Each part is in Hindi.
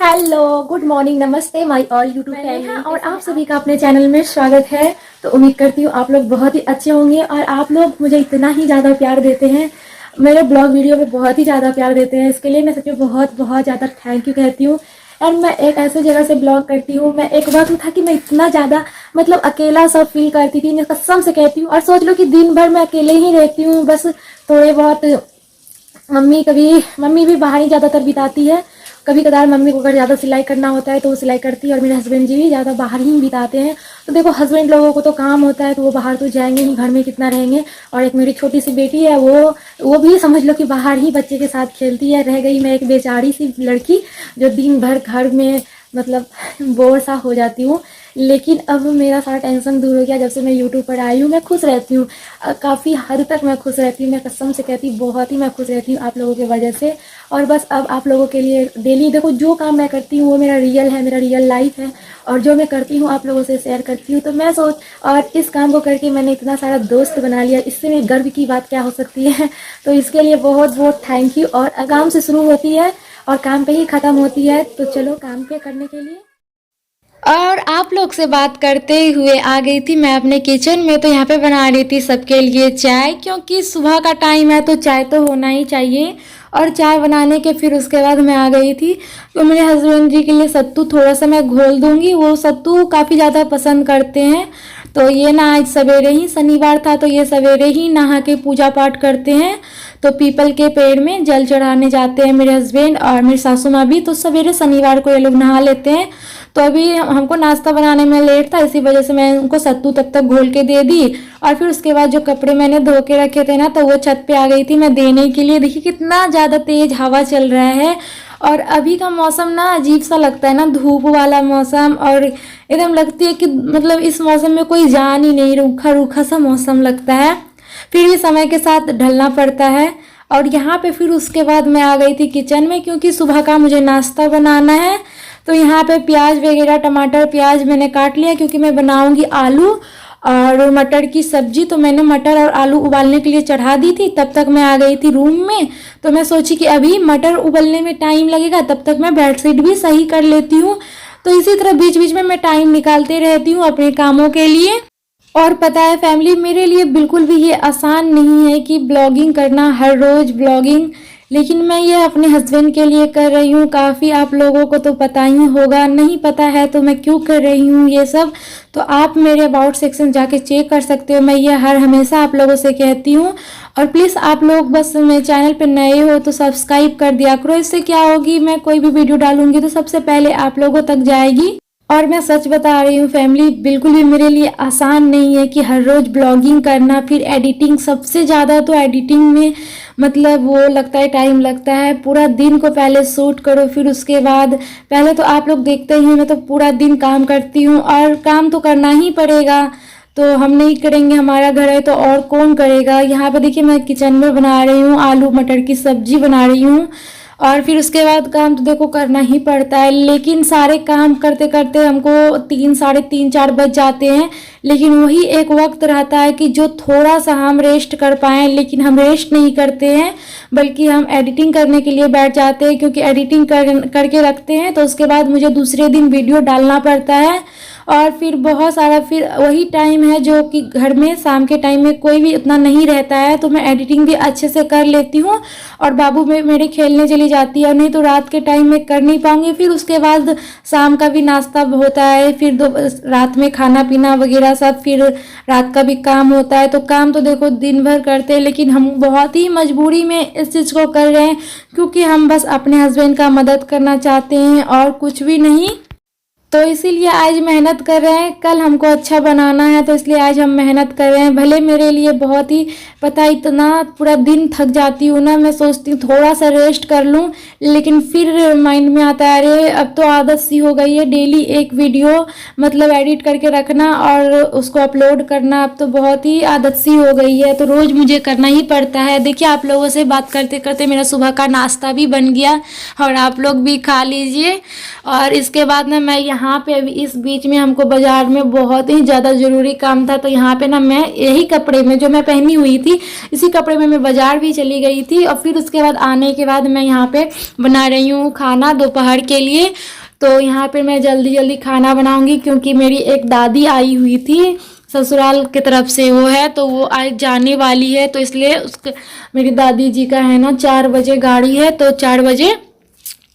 हेलो, गुड मॉर्निंग, नमस्ते माय ऑल यूट्यूब फैमिली और आप सभी का अपने चैनल में स्वागत है। तो उम्मीद करती हूँ आप लोग बहुत ही अच्छे होंगे और आप लोग मुझे इतना ही ज़्यादा प्यार देते हैं, मेरे ब्लॉग वीडियो में बहुत ही ज़्यादा प्यार देते हैं। इसके लिए मैं सच में बहुत बहुत ज़्यादा थैंक यू कहती हूँ। एंड मैं एक ऐसे जगह से ब्लॉग करती हूँ, मैं एक वक्त था कि मैं इतना ज़्यादा मतलब अकेला सब फील करती थी, मैं कसम से कहती हूँ। और सोच लो कि दिन भर मैं अकेले ही रहती हूँ, बस थोड़े बहुत मम्मी भी बाहर ही ज़्यादातर बिताती है। कभी कदार मम्मी को अगर ज़्यादा सिलाई करना होता है तो वो सिलाई करती है और मेरे हस्बैंड जी भी ज़्यादा बाहर ही बिताते हैं। तो देखो हस्बैंड लोगों को तो काम होता है तो वो बाहर तो जाएंगे ही, घर में कितना रहेंगे। और एक मेरी छोटी सी बेटी है, वो भी समझ लो कि बाहर ही बच्चे के साथ खेलती है। रह गई मैं एक बेचारी सी लड़की जो दिन भर घर में मतलब बोर सा हो जाती हूँ। लेकिन अब मेरा सारा टेंशन दूर हो गया जब से मैं यूट्यूब पर आई हूँ। मैं खुश रहती हूँ, काफ़ी हद तक मैं खुश रहती हूँ। मैं कसम से कहती हूँ बहुत ही मैं खुश रहती हूँ आप लोगों की वजह से। और बस अब आप लोगों के लिए डेली देखो जो काम मैं करती हूँ वो मेरा रियल है, मेरा रियल लाइफ है। और जो मैं करती हूँ आप लोगों से शेयर करती हूँ। तो मैं सोच और इस काम को करके मैंने इतना सारा दोस्त बना लिया, इससे मेरे गर्व की बात क्या हो सकती है। तो इसके लिए बहुत बहुत थैंक यू। और काम से शुरू होती है और काम पे ही ख़त्म होती है। तो चलो काम पे करने के लिए। और आप लोग से बात करते हुए आ गई थी मैं अपने किचन में। तो यहाँ पे बना रही थी सबके लिए चाय, क्योंकि सुबह का टाइम है तो चाय तो होना ही चाहिए। और चाय बनाने के फिर उसके बाद मैं आ गई थी तो मेरे हस्बैंड जी के लिए सत्तू थोड़ा सा मैं घोल दूंगी, वो सत्तू काफ़ी ज़्यादा पसंद करते हैं। तो ये ना आज सवेरे ही शनिवार था तो ये सवेरे ही नहा के पूजा पाठ करते हैं। तो पीपल के पेड़ में जल चढ़ाने जाते हैं मेरे हस्बैंड और मेरी सासू माँ भी। तो सवेरे शनिवार को ये लोग नहा लेते हैं। तो अभी हमको नाश्ता बनाने में लेट था, इसी वजह से मैं उनको सत्तू तब तक घोल के दे दी। और फिर उसके बाद जो कपड़े मैंने धो के रखे थे ना तो वो छत पे आ गई थी मैं देने के लिए। देखिए कितना ज़्यादा तेज हवा चल रहा है और अभी का मौसम ना अजीब सा लगता है ना, धूप वाला मौसम। और एकदम लगती है कि मतलब इस मौसम में कोई जान ही नहीं, रूखा रूखा सा मौसम लगता है। फिर भी समय के साथ ढलना पड़ता है। और यहाँ पे फिर उसके बाद मैं आ गई थी किचन में, क्योंकि सुबह का मुझे नाश्ता बनाना है। तो यहाँ पे प्याज वगैरह टमाटर प्याज मैंने काट लिया, क्योंकि मैं बनाऊंगी आलू और मटर की सब्जी। तो मैंने मटर और आलू उबालने के लिए चढ़ा दी थी, तब तक मैं आ गई थी रूम में। तो मैं सोची कि अभी मटर उबलने में टाइम लगेगा, तब तक मैं बेडशीट भी सही कर लेती हूँ। तो इसी तरह बीच बीच में मैं टाइम निकालते रहती हूँ अपने कामों के लिए। और पता है फैमिली, मेरे लिए बिल्कुल भी ये आसान नहीं है कि ब्लॉगिंग करना, हर रोज़ ब्लॉगिंग। लेकिन मैं ये अपने हस्बैंड के लिए कर रही हूँ। काफ़ी आप लोगों को तो पता ही होगा, नहीं पता है तो मैं क्यों कर रही हूँ ये सब, तो आप मेरे अबाउट सेक्शन जाके चेक कर सकते हो। मैं ये हर हमेशा आप लोगों से कहती हूँ। और प्लीज़ आप लोग बस मेरे चैनल पर नए हो तो सब्सक्राइब कर दिया करो। इससे क्या होगी, मैं कोई भी वीडियो डालूंगी तो सबसे पहले आप लोगों तक जाएगी। और मैं सच बता रही हूँ फैमिली, बिल्कुल भी मेरे लिए आसान नहीं है कि हर रोज़ ब्लॉगिंग करना, फिर एडिटिंग। सबसे ज़्यादा तो एडिटिंग में मतलब वो लगता है, टाइम लगता है। पूरा दिन को पहले शूट करो, फिर उसके बाद पहले तो आप लोग देखते ही हैं मैं तो पूरा दिन काम करती हूँ और काम तो करना ही पड़ेगा। तो हम नहीं करेंगे, हमारा घर है तो और कौन करेगा। यहाँ पे देखिए मैं किचन में बना रही हूँ, आलू मटर की सब्जी बना रही हूँ। और फिर उसके बाद काम तो देखो करना ही पड़ता है। लेकिन सारे काम करते करते हमको 3 साढ़े 3 4 बज जाते हैं। लेकिन वही एक वक्त रहता है कि जो थोड़ा सा हम रेस्ट कर पाएँ, लेकिन हम रेस्ट नहीं करते हैं, बल्कि हम एडिटिंग करने के लिए बैठ जाते हैं। क्योंकि एडिटिंग करके रखते हैं तो उसके बाद मुझे दूसरे दिन वीडियो डालना पड़ता है। और फिर बहुत सारा फिर वही टाइम है जो कि घर में शाम के टाइम में कोई भी उतना नहीं रहता है, तो मैं एडिटिंग भी अच्छे से कर लेती हूँ। और बाबू में मेरे खेलने चली जाती है, नहीं तो रात के टाइम में कर नहीं पाऊंगी। फिर उसके बाद शाम का भी नाश्ता होता है, फिर रात में खाना पीना वगैरह सब, फिर रात का भी काम होता है। तो काम तो देखो दिन भर करते हैं, लेकिन हम बहुत ही मजबूरी में इस चीज़ को कर रहे हैं, क्योंकि हम बस अपने हस्बैंड का मदद करना चाहते हैं और कुछ भी नहीं। तो इसीलिए आज मेहनत कर रहे हैं, कल हमको अच्छा बनाना है तो इसलिए आज हम मेहनत कर रहे हैं। भले मेरे लिए बहुत ही पता इतना पूरा दिन थक जाती हूँ ना, मैं सोचती हूँ थोड़ा सा रेस्ट कर लूँ, लेकिन फिर माइंड में आता है अरे अब तो आदत सी हो गई है डेली एक वीडियो मतलब एडिट करके रखना और उसको अपलोड करना, अब तो बहुत ही आदत सी हो गई है। तो रोज़ मुझे करना ही पड़ता है। देखिए आप लोगों से बात करते करते मेरा सुबह का नाश्ता भी बन गया और आप लोग भी खा लीजिए। और इसके बाद ना मैं यहाँ पे अभी इस बीच में हमको बाज़ार में बहुत ही ज़्यादा ज़रूरी काम था, तो यहाँ पे ना मैं यही कपड़े में जो मैं पहनी हुई थी, इसी कपड़े में मैं बाज़ार भी चली गई थी। और फिर उसके बाद आने के बाद मैं यहाँ पे बना रही हूँ खाना दोपहर के लिए। तो यहाँ पे मैं जल्दी जल्दी खाना बनाऊँगी, क्योंकि मेरी एक दादी आई हुई थी ससुराल की तरफ से, वो है तो वो आज जाने वाली है, तो इसलिए उसके मेरी दादी जी का है ना 4 बजे गाड़ी है, तो 4 बजे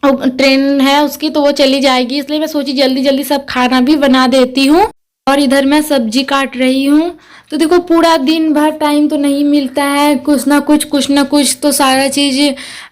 ट्रेन है उसकी, तो वो चली जाएगी। इसलिए मैं सोची जल्दी जल्दी सब खाना भी बना देती हूँ। और इधर मैं सब्जी काट रही हूँ। तो देखो पूरा दिन भर टाइम तो नहीं मिलता है, कुछ ना कुछ तो सारा चीज़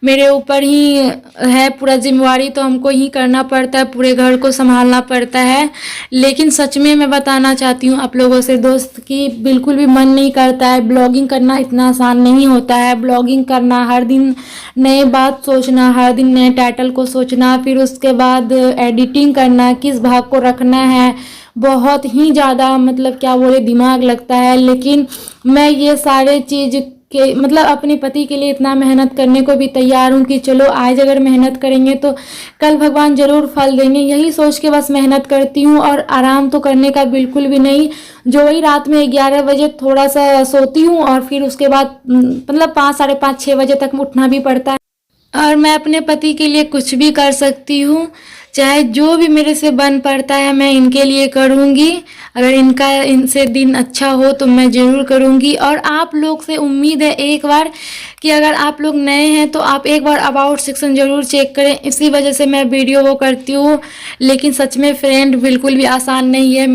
मेरे ऊपर ही है, पूरा जिम्मेवारी तो हमको ही करना पड़ता है, पूरे घर को संभालना पड़ता है। लेकिन सच में मैं बताना चाहती हूँ आप लोगों से दोस्त कि बिल्कुल भी मन नहीं करता है। ब्लॉगिंग करना इतना आसान नहीं होता है। ब्लॉगिंग करना, हर दिन नए बात सोचना, हर दिन नए टाइटल को सोचना, फिर उसके बाद एडिटिंग करना, किस भाग को रखना है, बहुत ही ज़्यादा मतलब क्या बोले दिमाग लगता है। लेकिन मैं ये सारे चीज़ के मतलब अपने पति के लिए इतना मेहनत करने को भी तैयार हूँ कि चलो आज अगर मेहनत करेंगे तो कल भगवान ज़रूर फल देंगे, यही सोच के बस मेहनत करती हूँ। और आराम तो करने का बिल्कुल भी नहीं, जो वही रात में 11 बजे थोड़ा सा सोती हूँ और फिर उसके बाद मतलब 5, साढ़े 5, 6 बजे तक उठना भी पड़ता है। और मैं अपने पति के लिए कुछ भी कर सकती हूँ, चाहे जो भी मेरे से बन पड़ता है मैं इनके लिए करूँगी। अगर इनसे दिन अच्छा हो तो मैं ज़रूर करूँगी। और आप लोग से उम्मीद है एक बार कि अगर आप लोग नए हैं तो आप एक बार अबाउट सेक्शन ज़रूर चेक करें, इसी वजह से मैं वीडियो वो करती हूँ। लेकिन सच में फ्रेंड बिल्कुल भी आसान नहीं है,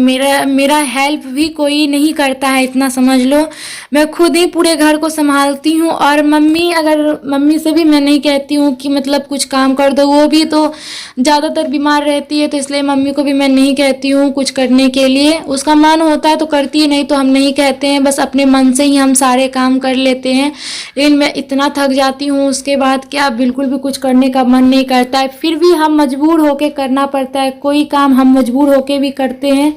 मेरा हेल्प भी कोई नहीं करता है, इतना समझ लो। मैं खुद ही पूरे घर को संभालती हूँ। और मम्मी से भी मैं नहीं कहती हूँ कि मतलब कुछ काम कर दो, वो भी तो ज़्यादातर बीमार रहती है, तो इसलिए मम्मी को भी मैं नहीं कहती हूँ कुछ करने के लिए। उसका मन होता है तो करती है, नहीं तो हम नहीं कहते हैं, बस अपने मन से ही हम सारे काम कर लेते हैं। लेकिन मैं इतना थक जाती हूँ उसके बाद क्या बिल्कुल भी कुछ करने का मन नहीं करता है। फिर भी हम मजबूर होके करना पड़ता है, कोई काम हम मजबूर होके भी करते हैं।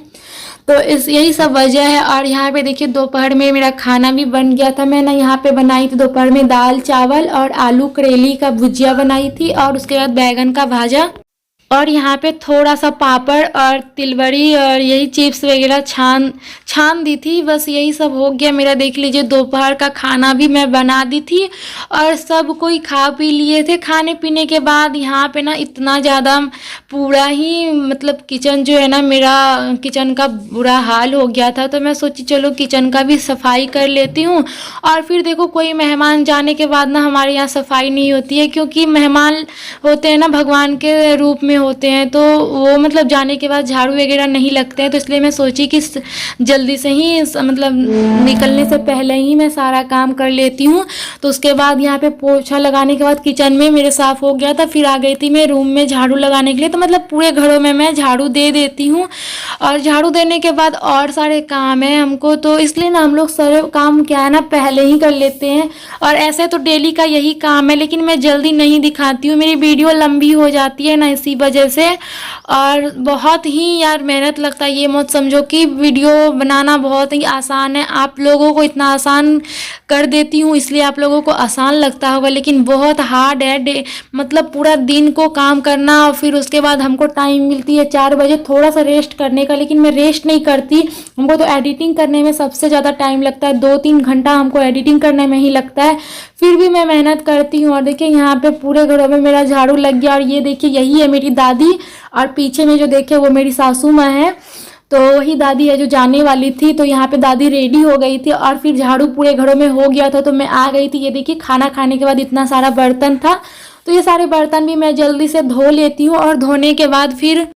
तो यही सब वजह है। और यहाँ पे देखिए दोपहर में मेरा खाना भी बन गया था। मैंने यहाँ पे बनाई थी दोपहर में दाल चावल और आलू करेली का भुजिया बनाई थी, और उसके बाद बैगन का भाजा, और यहाँ पे थोड़ा सा पापड़ और तिलबड़ी और यही चिप्स वगैरह छान दी थी। बस यही सब हो गया मेरा। देख लीजिए दोपहर का खाना भी मैं बना दी थी और सब कोई खा पी लिए थे। खाने पीने के बाद यहाँ पे ना इतना ज़्यादा पूरा ही मतलब किचन जो है ना, मेरा किचन का बुरा हाल हो गया था। तो मैं सोची चलो किचन का भी सफाई कर लेती हूँ। और फिर देखो कोई मेहमान जाने के बाद ना हमारे यहाँ सफाई नहीं होती है, क्योंकि मेहमान होते हैं ना भगवान के रूप में होते हैं, तो वो मतलब जाने के बाद झाड़ू वगैरह नहीं लगते हैं। तो इसलिए मैं सोची कि जल्दी से ही मतलब निकलने से पहले ही मैं सारा काम कर लेती हूँ। तो उसके बाद यहाँ पे पोछा लगाने के बाद किचन में मेरे साफ़ हो गया था। फिर आ गई थी मैं रूम में झाड़ू लगाने के लिए। तो मतलब पूरे घरों में मैं झाड़ू दे देती हूँ, और झाड़ू देने के बाद और सारे काम है हमको, तो इसलिए ना हम लोग सारे काम क्या है ना पहले ही कर लेते हैं। और ऐसे तो डेली का यही काम है, लेकिन मैं जल्दी नहीं दिखाती हूँ, मेरी वीडियो लंबी हो जाती है ना इसी वजह से। और बहुत ही यार मेहनत लगता है, ये मत समझो कि वीडियो बनाना बहुत ही आसान है। आप लोगों को इतना आसान कर देती हूँ इसलिए आप लोगों को आसान लगता होगा, लेकिन बहुत हार्ड है। मतलब पूरा दिन को काम करना, और फिर उसके बाद हमको टाइम मिलती है 4 बजे थोड़ा सा रेस्ट करने का, लेकिन मैं रेस्ट नहीं करती। हमको तो एडिटिंग करने में सबसे ज़्यादा टाइम लगता है, 2-3 घंटा हमको एडिटिंग करने में ही लगता है। फिर भी मैं मेहनत करती हूँ। और देखिए यहाँ पे पूरे घरों में मेरा झाड़ू लग गया। और ये देखिए यही है मेरी दादी, और पीछे में जो देखे वो मेरी सासू माँ है। तो वही दादी है जो जाने वाली थी। तो यहाँ पे दादी रेडी हो गई थी और फिर झाड़ू पूरे घरों में हो गया था, तो मैं आ गई थी। ये देखिए खाना खाने के बाद इतना सारा बर्तन था, तो ये सारे बर्तन भी मैं जल्दी से धो लेती हूँ। और धोने के बाद फिर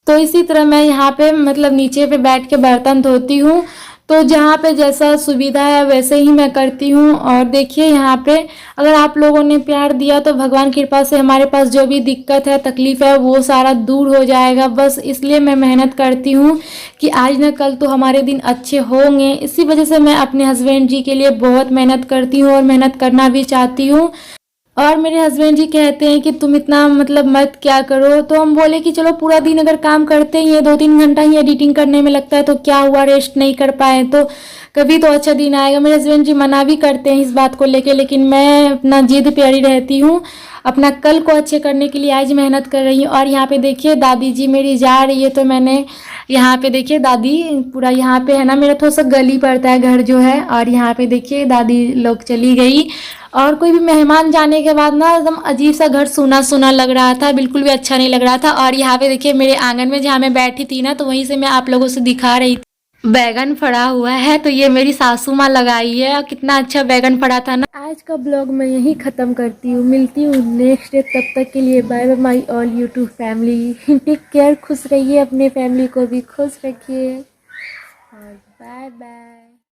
तो इसी तरह मैं यहाँ पे मतलब नीचे पे बैठ के बर्तन धोती हूँ। तो जहाँ पे जैसा सुविधा है वैसे ही मैं करती हूँ। और देखिए यहाँ पे अगर आप लोगों ने प्यार दिया तो भगवान की कृपा से हमारे पास जो भी दिक्कत है तकलीफ़ है वो सारा दूर हो जाएगा। बस इसलिए मैं मेहनत करती हूँ कि आज न कल तो हमारे दिन अच्छे होंगे। इसी वजह से मैं अपने हस्बैंड जी के लिए बहुत मेहनत करती हूँ और मेहनत करना भी चाहती हूँ। और मेरे हस्बैंड जी कहते हैं कि तुम इतना मतलब मत क्या करो। तो हम बोले कि चलो पूरा दिन अगर काम करते ही है, 2-3 घंटा ही एडिटिंग करने में लगता है, तो क्या हुआ रेस्ट नहीं कर पाए। तो कभी तो अच्छा दिन आएगा। मेरे हस्बैंड जी मना भी करते हैं इस बात को लेके, लेकिन मैं अपना जिद पे अड़ी रहती हूँ। अपना कल को अच्छे करने के लिए आज मेहनत कर रही हूँ। और यहाँ पे देखिए दादी जी मेरी जा रही है, तो मैंने यहाँ पे देखिए दादी पूरा यहाँ पे है ना, मेरा थोड़ा सा गली पड़ता है घर जो है, और यहाँ पे देखिए दादी लोग चली गई। और कोई भी मेहमान जाने के बाद ना एकदम अजीब सा घर सूना सूना लग रहा था, बिल्कुल भी अच्छा नहीं लग रहा था। और यहाँ पे देखिए मेरे आंगन में जहाँ मैं बैठी थी ना, तो वहीं से मैं आप लोगों से दिखा रही थी, बैगन फड़ा हुआ है। तो ये मेरी सासू माँ लगाई है, और कितना अच्छा बैगन फड़ा था ना। आज का ब्लॉग मैं यहीं ख़त्म करती हूँ, मिलती हूँ नेक्स्ट डे। तब तक के लिए bye bye my all YouTube family. Take care, खुश रहिए, अपने फैमिली को भी खुश रखिए, और बाय बाय।